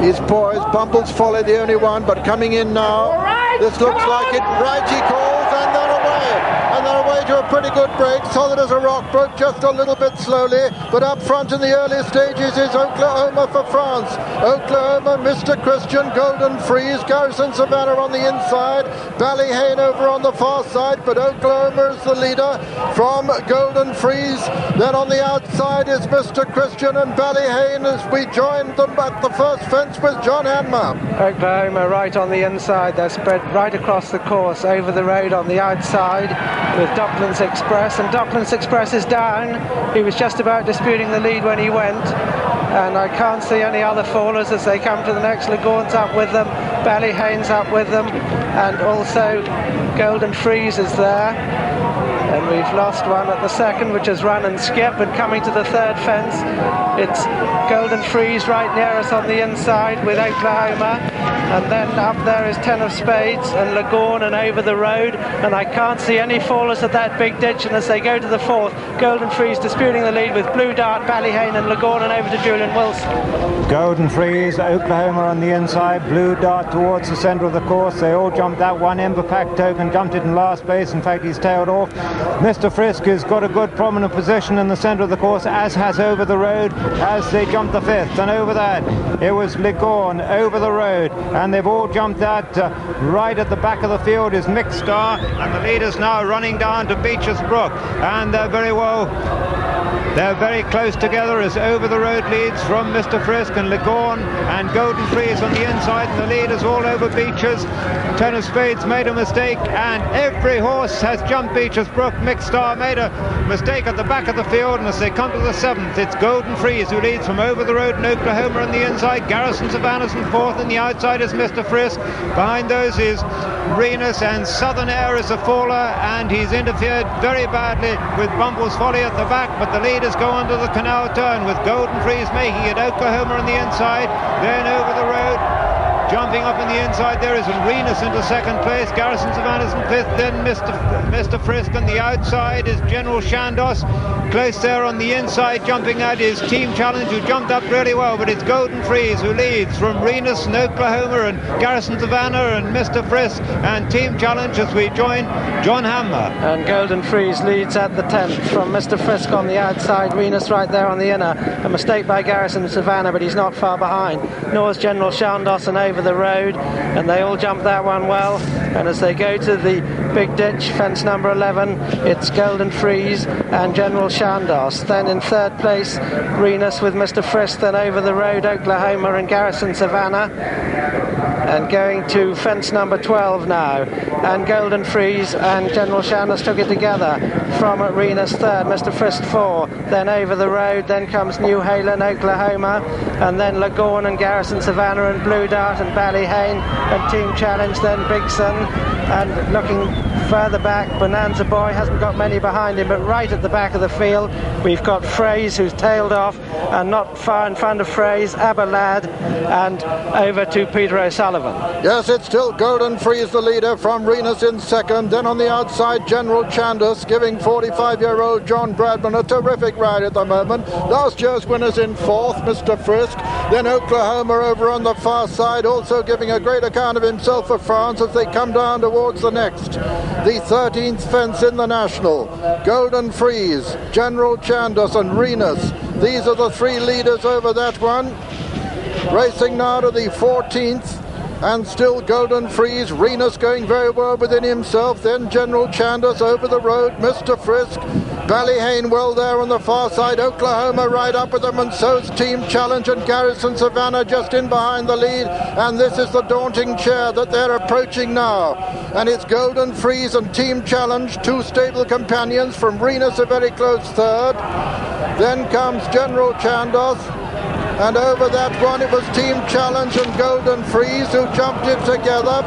He's poised. Bumble's Folly the only one, but coming in now. This looks like it. Right, he calls, and then away. And then away to a pretty good break. Solid as a rock, broke just a little bit slowly, but up front in the early stages is Oklahoma for France. Oklahoma, Mr. Christian, Golden Freeze, Garrison Savannah on the inside, Ballyhane over on the far side, but Oklahoma is the leader from Golden Freeze. Then on the outside is Mr. Christian and Ballyhane as we joined them at the first fence with John Hanmer. Oklahoma right on the inside. They're spread right across the course, over the road on the outside with Docklands Express, and Docklands Express is down. He was just about disputing the lead when he went, and I can't see any other fallers as they come to the next. Lagorne's up with them, Ballyhane's up with them, and also Golden Freeze is there. And we've lost one at the second, which is Run and Skip, and coming to the third fence, it's Golden Freeze right near us on the inside with Oklahoma, and then up there is Ten of Spades and Lagorne and over the road, and I can't see any fallers at that big ditch. And as they go to the fourth, Golden Freeze disputing the lead with Blue Dart, Ballyhane and Lagorne, and over to Julian Wilson. Golden Freeze, Oklahoma on the inside, Blue Dart towards the centre of the course. They all jumped that one. Ember Pack Token jumped it in last place. In fact, he's tailed off. Mr. Frisk has got a good prominent position in the centre of the course, as has Over the Road, as they jumped the fifth. And over that, it was Lagorne, Over the Road, and they've all jumped that. Right at the back of the field is Mixed Star, and the leader's now running down to Beecher's Brook, and they're very close together as Over the Road leads from Mr. Frisk and Lagorne, and Golden Freeze on the inside, and the lead is all over Beecher's. Ten of Spades made a mistake, and every horse has jumped Beecher's Brook. Mixed Star made a mistake at the back of the field, and as they come to the seventh, it's Golden Freeze who leads from Over the Road and Oklahoma on the inside. Garrison Savannah's in fourth, and the outside is Mr. Frisk. Behind those is Renus, and Southern Air is a faller, and he's interfered very badly with Bumble's Folly at the back, but the leaders go under the canal turn with Golden Freeze making it. Oklahoma on the inside, then Over the Road. Jumping up on the inside there is Renus into second place, Garrison Savannah's in fifth, then Mr. Frisk on the outside is General Shandos. Close there on the inside, jumping out is Team Challenge, who jumped up really well, but it's Golden Freeze who leads from Renus and Oklahoma and Garrison Savannah and Mr. Frisk and Team Challenge as we join John Hanmer. And Golden Freeze leads at the 10th from Mr. Frisk on the outside, Renus right there on the inner. A mistake by Garrison Savannah, but he's not far behind. Nor is General Shandos and Over the Road, and they all jump that one well. And as they go to the big ditch, fence number 11, it's Golden Freeze and General Shandos. Then in third place, Renus with Mr. Frisk, then Over the Road, Oklahoma and Garrison Savannah. And going to fence number 12 now, and Golden Freeze and General Shandos took it together. From Renus third, Mr. Frisk 4, then Over the Road, then comes New Haven, Oklahoma, and then Lagorne and Garrison Savannah and Blue Dart and Ballyhane and Team Challenge, then Bigson, and looking further back, Bonanza Boy hasn't got many behind him, but right at the back of the field we've got Fraze, who's tailed off, and not far in front of Fraze, Aberlad, and over to Peter O'Sullivan. Yes, it's still Golden Freeze the leader, from Renus in second, then on the outside General Chandos giving 45-year-old John Bradman a terrific ride at the moment. Last year's winners in fourth, Mr. Frisk, then Oklahoma over on the far side also giving a great account of himself for France as they come down towards the next, the 13th fence in the National. Golden Freeze, General Chandos and Renus, these are the three leaders over that one. Racing now to the 14th, and still Golden Freeze, Renus going very well within himself, then General Chandos, Over the Road, Mr. Frisk, Ballyhane well there on the far side, Oklahoma right up with them, and so's Team Challenge and Garrison Savannah just in behind the lead, and this is the daunting chair that they're approaching now, and it's Golden Freeze and Team Challenge, two stable companions, from Renus a very close third, then comes General Chandos, and over that one it was Team Challenge and Golden Freeze who jumped it together,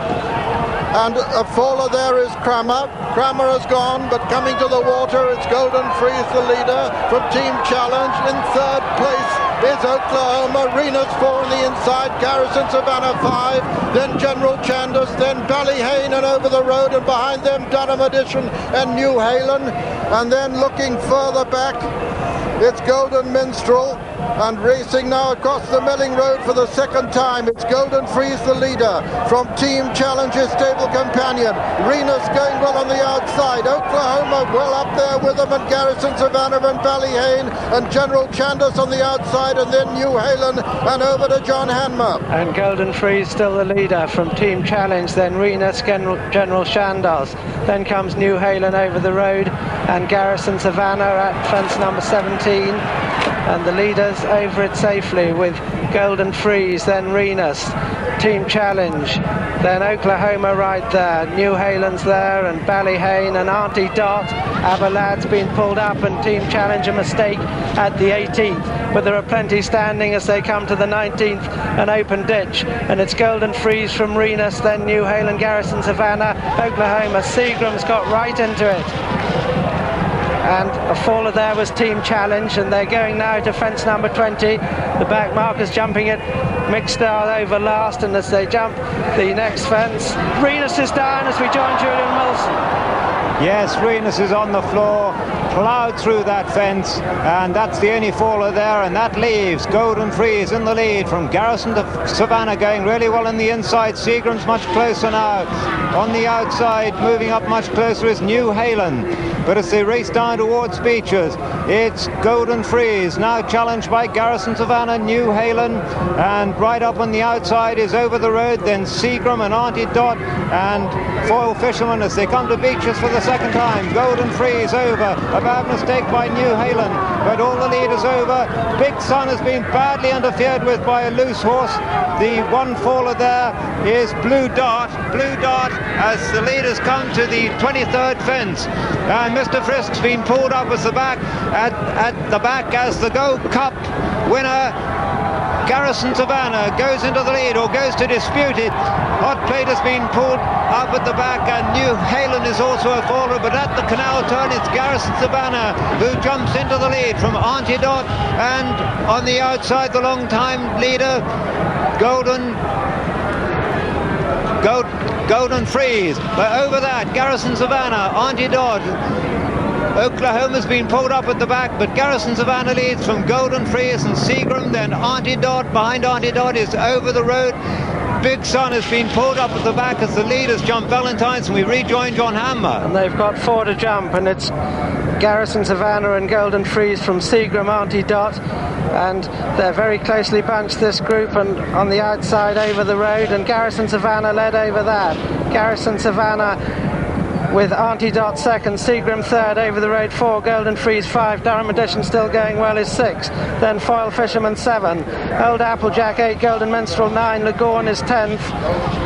and a faller there is Cramer. Cramer has gone, but coming to the water it's Golden Freeze the leader from Team Challenge. In third place is Oklahoma, Renus 4 on the inside, Garrison Savannah 5, then General Chandos, then Ballyhane and Over the Road, and behind them Durham Edition and New Haven, and then looking further back it's Golden Minstrel, And racing now across the Melling Road for the second time, it's Golden Freeze the leader from Team Challenge's stable companion. Renus going well on the outside. Oklahoma well up there with them, and Garrison Savannah and Ballyhane and General Chandos on the outside, and then New Halen and over to John Hanmer. And Golden Freeze still the leader from Team Challenge, then Renus, General Chandos. Then comes New Halen over the road, and Garrison Savannah at fence number 17. And the leaders over it safely with Golden Freeze, then Renus, Team Challenge, then Oklahoma right there, New Halen's there, and Ballyhane and Auntie Dot. Abelad's been pulled up, and Team Challenge a mistake at the 18th, but there are plenty standing as they come to the 19th, an open ditch, and it's Golden Freeze from Renus, then New Halen, Garrison Savannah, Oklahoma. Seagram's got right into it. And a faller there was Team Challenge, and they're going now to fence number 20. The back markers jumping it. Mixstar over last, and as they jump the next fence, Renus is down as we join Julian Wilson. Yes, Renus is on the floor, ploughed through that fence, and that's the only faller there, and that leaves Golden Freeze in the lead from Garrison to Savannah, going really well in the inside. Seagram's much closer now. On the outside, moving up much closer, is New Halen. But as they race down towards Beaches, it's Golden Freeze, now challenged by Garrison Savannah, New Halen, and right up on the outside is Over the Road, then Seagram and Auntie Dot and Foil Fisherman as they come to Beaches for the second time. Golden Freeze over, a bad mistake by New Halen, but all the leaders over. Big Sun has been badly interfered with by a loose horse. The one faller there is Blue Dart as the leaders come to the 23rd fence, and Mr. Frisk's been pulled up as the back at the back as the Gold Cup winner. Garrison Savannah goes into the lead, or goes to dispute it. Hot Plate has been pulled up at the back, and New Halen is also a faller, but at the canal turn it's Garrison Savannah who jumps into the lead from Auntie Dot, and on the outside the long time leader Golden Freeze. But over that, Garrison Savannah, Auntie Dot, Oklahoma's been pulled up at the back, but Garrison Savannah leads from Golden Freeze and Seagram, then Auntie Dot. Behind Auntie Dot is Over the Road. Big Sun has been pulled up at the back as the leaders jump Valentine's, and we rejoin John Hanmer. And they've got 4 to jump, and it's Garrison Savannah and Golden Freeze from Seagram, Auntie Dot, and they're very closely bunched, this group, and on the outside Over the Road, and Garrison Savannah led over that. Garrison Savannah with Auntie Dot second, Seagram third, Over the Road 4, Golden Freeze 5, Durham Edition still going well is 6, then Foil Fisherman 7, Old Applejack 8, Golden Minstrel 9, Lagorn is 10th,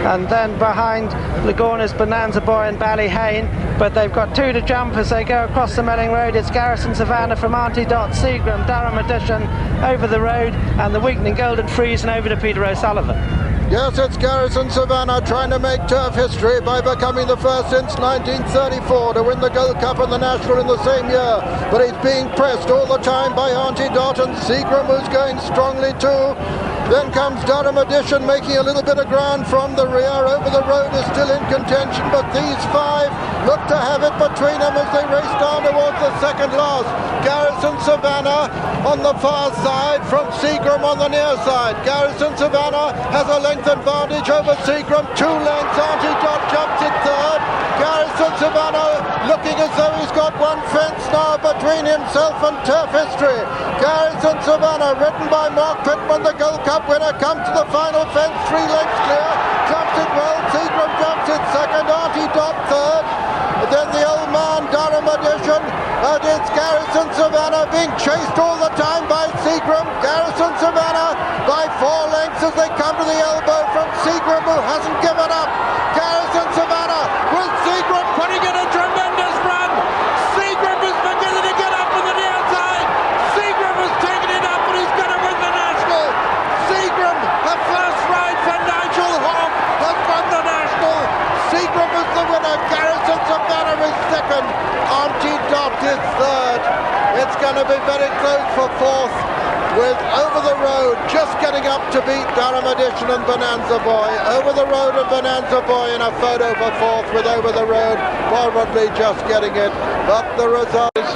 and then behind Lagorn is Bonanza Boy and Ballyhane, but they've got 2 to jump as they go across the Melling Road. It's Garrison Savannah from Auntie Dot, Seagram, Durham Edition, Over the Road, and the weakening Golden Freeze, and over to Peter O'Sullivan. Yes, it's Garrison Savannah trying to make turf history by becoming the first since 1934 to win the Gold Cup and the National in the same year. But he's being pressed all the time by Auntie Dot, and Seagram, who's going strongly too. Then comes Durham Edition making a little bit of ground from the rear. Over the Road is still in contention, but these 5 look to have it between them as they race down towards the second last. Garrison Savannah on the far side from Seagram on the near side. Garrison Savannah has a length advantage over Seagram, 2 lengths. Auntie Dot jumps in third. Garrison Savannah looking as though he's got 1 fence now between himself and turf history. Garrison Savannah, ridden by Mark Pittman, the Gold Cup winner, comes to the final fence, 3 lengths clear, jumps it well. Seagram jumps it second, Auntie Dot third, then the old man Durham Edition, and it's Garrison Savannah being chased all the time by Seagram. Garrison Savannah by 4 lengths as they come to the elbow from Seagram, who hasn't given up. Garrison Savannah with Seagram putting in a tremendous run. Seagram is beginning to get up on the near side. Seagram has taken it up, and he's going to win the National. Seagram, the first ride for Nigel Hawke, has won the National. Seagram is the winner. Garrison Savannah is second. Auntie Dot is third. It's going to be very close for 4th, with Over the Road just getting up to beat Durham Edition and Bonanza Boy. Over the Road and Bonanza Boy in a photo for 4th, with Over the Road probably just getting it. But the result is